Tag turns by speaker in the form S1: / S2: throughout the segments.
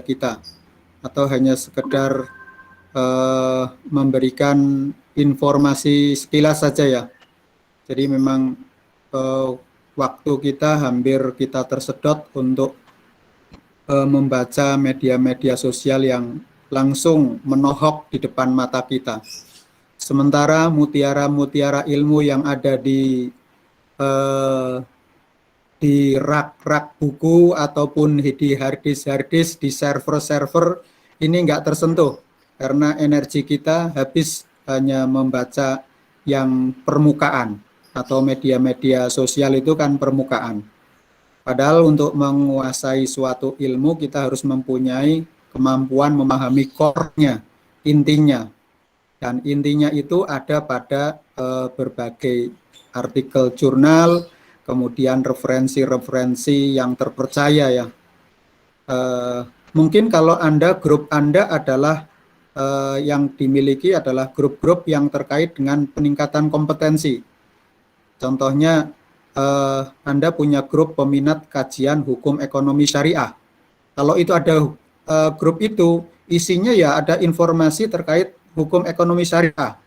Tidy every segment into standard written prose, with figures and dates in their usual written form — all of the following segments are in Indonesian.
S1: kita, atau hanya sekedar memberikan informasi sekilas saja ya. Jadi memang waktu kita hampir kita tersedot untuk membaca media-media sosial yang langsung menohok di depan mata kita. Sementara mutiara-mutiara ilmu yang ada di rak-rak buku ataupun di harddisk di server-server ini nggak tersentuh karena energi kita habis hanya membaca yang permukaan, atau media-media sosial itu kan permukaan. Padahal untuk menguasai suatu ilmu kita harus mempunyai kemampuan memahami core-nya, intinya. Dan intinya itu ada pada berbagai artikel jurnal, kemudian referensi-referensi yang terpercaya ya. Mungkin kalau grup Anda adalah yang dimiliki adalah grup-grup yang terkait dengan peningkatan kompetensi. Contohnya Anda punya grup peminat kajian hukum ekonomi syariah. Kalau itu ada grup itu, isinya ya ada informasi terkait hukum ekonomi syariah.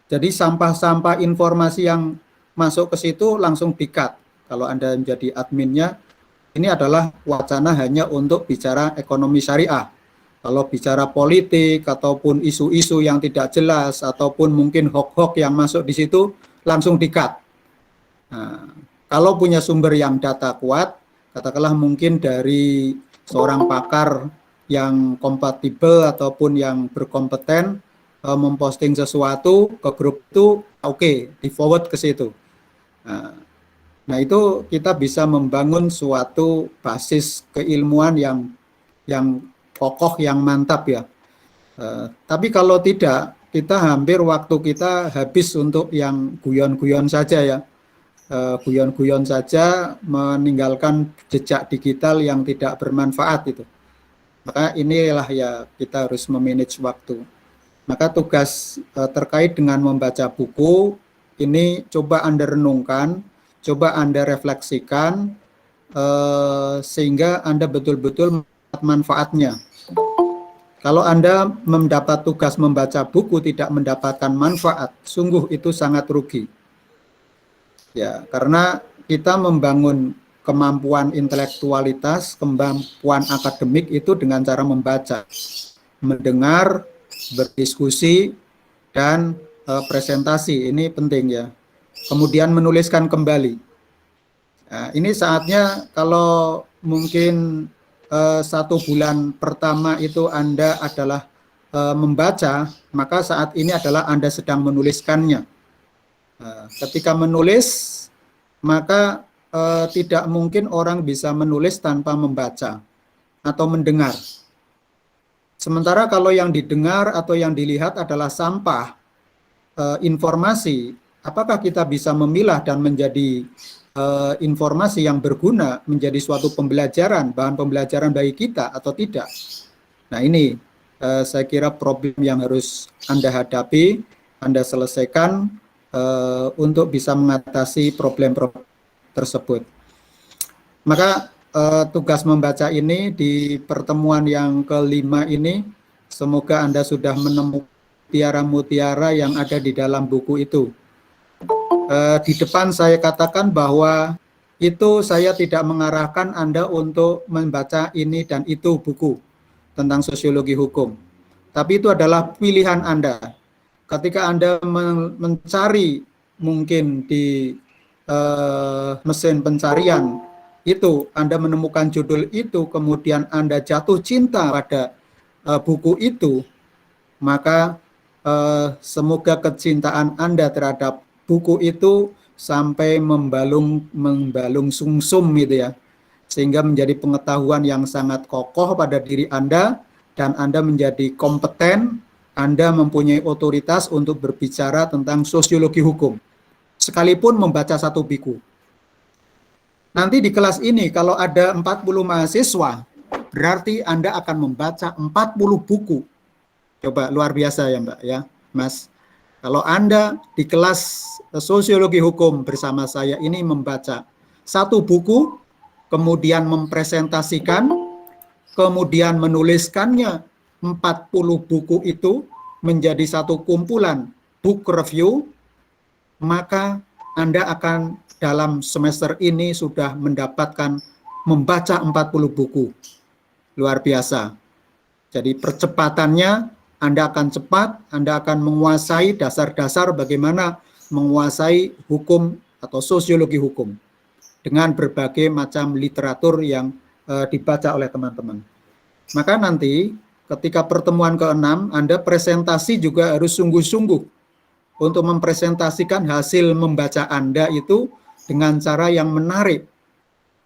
S1: Jadi sampah-sampah informasi yang masuk ke situ langsung di-cut. Kalau Anda menjadi adminnya, ini adalah wacana hanya untuk bicara ekonomi syariah. Kalau bicara politik ataupun isu-isu yang tidak jelas ataupun mungkin hoax-hoax yang masuk di situ langsung di-cut. Nah, kalau punya sumber yang data kuat, katakanlah mungkin dari seorang pakar yang kompatibel ataupun yang berkompeten memposting sesuatu ke grup itu, oke, di forward ke situ. Nah, itu kita bisa membangun suatu basis keilmuan yang kokoh, yang mantap ya. Tapi kalau tidak, kita hampir waktu kita habis untuk yang guyon-guyon saja ya. Guyon-guyon saja, meninggalkan jejak digital yang tidak bermanfaat itu. Maka inilah ya, kita harus memanage waktu. Maka tugas terkait dengan membaca buku ini coba Anda renungkan, coba Anda refleksikan sehingga Anda betul-betul mendapat manfaatnya. Kalau Anda mendapat tugas membaca buku tidak mendapatkan manfaat, sungguh itu sangat rugi. Ya, karena kita membangun kemampuan intelektualitas, kemampuan akademik itu dengan cara membaca, mendengar, berdiskusi, dan presentasi. Ini penting ya. Kemudian menuliskan kembali. Nah, ini saatnya kalau mungkin 1 bulan pertama itu Anda adalah membaca, maka saat ini adalah Anda sedang menuliskannya. Ketika menulis, maka tidak mungkin orang bisa menulis tanpa membaca atau mendengar. Sementara kalau yang didengar atau yang dilihat adalah sampah informasi, apakah kita bisa memilah dan menjadi informasi yang berguna, menjadi suatu pembelajaran, bahan pembelajaran bagi kita atau tidak? Nah, ini saya kira problem yang harus Anda hadapi, Anda selesaikan untuk bisa mengatasi problem-problem tersebut. Maka tugas membaca ini di pertemuan yang kelima ini, semoga Anda sudah menemukan mutiara-mutiara yang ada di dalam buku itu. Di depan saya katakan bahwa itu saya tidak mengarahkan Anda untuk membaca ini dan itu buku tentang sosiologi hukum. Tapi itu adalah pilihan Anda. Ketika Anda mencari mungkin di mesin pencarian itu, Anda menemukan judul itu, kemudian Anda jatuh cinta pada buku itu, maka semoga kecintaan Anda terhadap buku itu sampai membalung sumsum gitu ya, sehingga menjadi pengetahuan yang sangat kokoh pada diri Anda, dan Anda menjadi kompeten, Anda mempunyai otoritas untuk berbicara tentang sosiologi hukum, sekalipun membaca 1 buku. Nanti di kelas ini kalau ada 40 mahasiswa, berarti Anda akan membaca 40 buku. Coba, luar biasa ya Mbak ya, Mas. Kalau Anda di kelas sosiologi hukum bersama saya ini membaca 1 buku, kemudian mempresentasikan, kemudian menuliskannya 40 buku itu menjadi satu kumpulan book review, maka Anda akan dalam semester ini sudah mendapatkan membaca 40 buku. Luar biasa. Jadi percepatannya Anda akan cepat, Anda akan menguasai dasar-dasar bagaimana menguasai hukum atau sosiologi hukum dengan berbagai macam literatur yang dibaca oleh teman-teman. Maka nanti ketika pertemuan ke-6, Anda presentasi juga harus sungguh-sungguh untuk mempresentasikan hasil membaca Anda itu dengan cara yang menarik.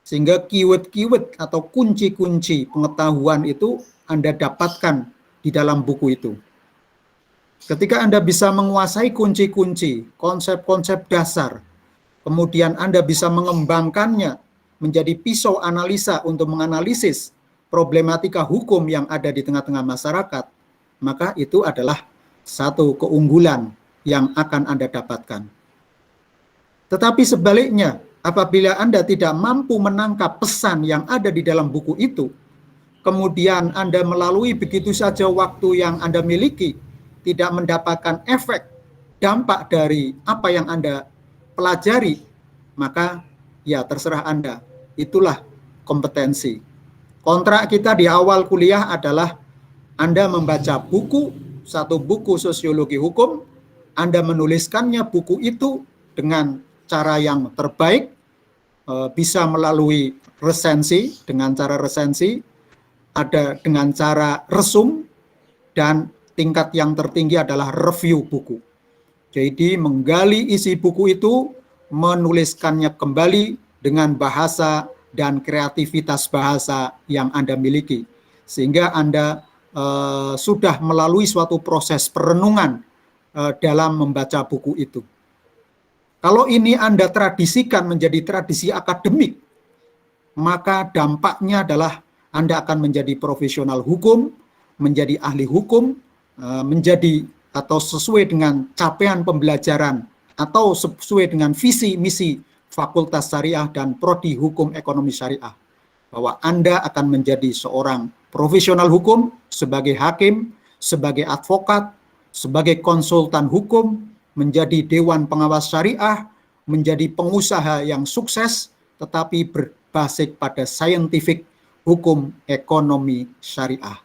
S1: Sehingga keyword-keyword atau kunci-kunci pengetahuan itu Anda dapatkan di dalam buku itu. Ketika Anda bisa menguasai kunci-kunci, konsep-konsep dasar, kemudian Anda bisa mengembangkannya menjadi pisau analisa untuk menganalisis problematika hukum yang ada di tengah-tengah masyarakat, maka itu adalah satu keunggulan yang akan Anda dapatkan. Tetapi sebaliknya, apabila Anda tidak mampu menangkap pesan yang ada di dalam buku itu, kemudian Anda melalui begitu saja waktu yang Anda miliki, tidak mendapatkan efek, dampak dari apa yang Anda pelajari, maka ya terserah Anda. Itulah kompetensi. Kontrak kita di awal kuliah adalah Anda membaca buku, satu buku sosiologi hukum, Anda menuliskannya buku itu dengan cara yang terbaik, bisa melalui resensi, dengan cara resensi, ada dengan cara resum, dan tingkat yang tertinggi adalah review buku. Jadi menggali isi buku itu, menuliskannya kembali dengan bahasa dan kreativitas bahasa yang Anda miliki. Sehingga Anda sudah melalui suatu proses perenungan dalam membaca buku itu. Kalau ini Anda tradisikan menjadi tradisi akademik, maka dampaknya adalah Anda akan menjadi profesional hukum, menjadi ahli hukum, menjadi atau sesuai dengan capaian pembelajaran atau sesuai dengan visi misi Fakultas Syariah dan Prodi Hukum Ekonomi Syariah, bahwa Anda akan menjadi seorang profesional hukum sebagai hakim, sebagai advokat, sebagai konsultan hukum, menjadi dewan pengawas syariah, menjadi pengusaha yang sukses tetapi berbasis pada scientific hukum ekonomi syariah.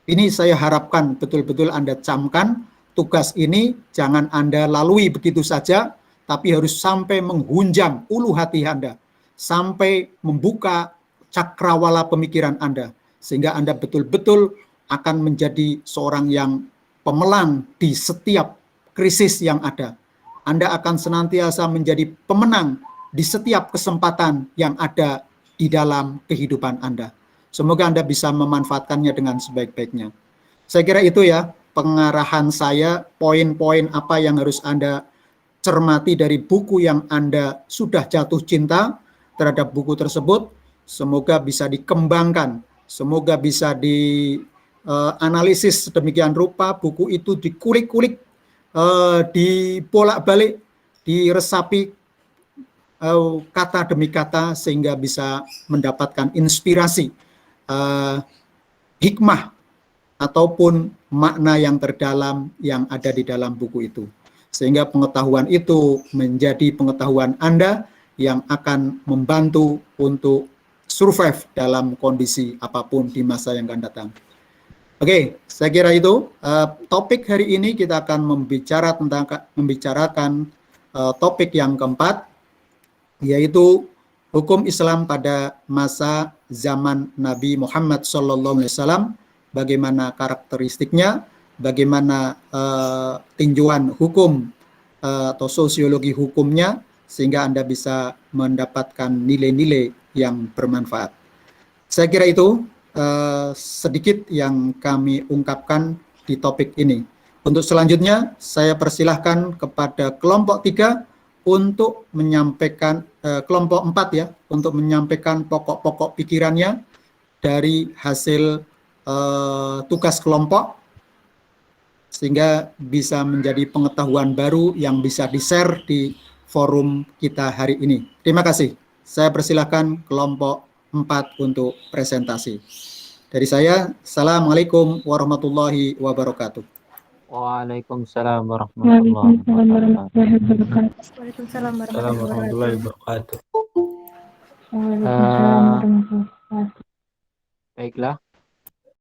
S1: Ini saya harapkan betul-betul Anda camkan. Tugas ini jangan Anda lalui begitu saja, tapi harus sampai menghunjam ulu hati Anda, sampai membuka cakrawala pemikiran Anda, sehingga Anda betul-betul akan menjadi seorang yang pemelang di setiap krisis yang ada. Anda akan senantiasa menjadi pemenang di setiap kesempatan yang ada di dalam kehidupan Anda. Semoga Anda bisa memanfaatkannya dengan sebaik-baiknya. Saya kira itu ya pengarahan saya, poin-poin apa yang harus Anda cermati dari buku yang Anda sudah jatuh cinta terhadap buku tersebut. Semoga bisa dikembangkan, semoga bisa dianalisis sedemikian rupa, buku itu dikulik-kulik, dibolak-balik, diresapi kata demi kata, sehingga bisa mendapatkan inspirasi, hikmah, ataupun makna yang terdalam yang ada di dalam buku itu. Sehingga pengetahuan itu menjadi pengetahuan Anda yang akan membantu untuk survive dalam kondisi apapun di masa yang akan datang. Oke, saya kira itu topik hari ini. Kita akan membicarakan topik yang keempat, yaitu hukum Islam pada masa zaman Nabi Muhammad SAW, bagaimana karakteristiknya, bagaimana tinjauan hukum atau sosiologi hukumnya, sehingga Anda bisa mendapatkan nilai-nilai yang bermanfaat. Saya kira itu sedikit yang kami ungkapkan di topik ini. Untuk selanjutnya, saya persilahkan kepada kelompok 3 untuk menyampaikan, kelompok 4 ya, untuk menyampaikan pokok-pokok pikirannya dari hasil tugas kelompok, sehingga bisa menjadi pengetahuan baru yang bisa di-share di forum kita hari ini. Terima kasih. Saya persilahkan kelompok 4 untuk presentasi. Dari saya, Assalamualaikum warahmatullahi wabarakatuh.
S2: Waalaikumsalam warahmatullahi wabarakatuh.
S3: Waalaikumsalam
S2: Warahmatullahi wabarakatuh.
S4: Waalaikumsalam warahmatullahi wabarakatuh.
S2: Baiklah,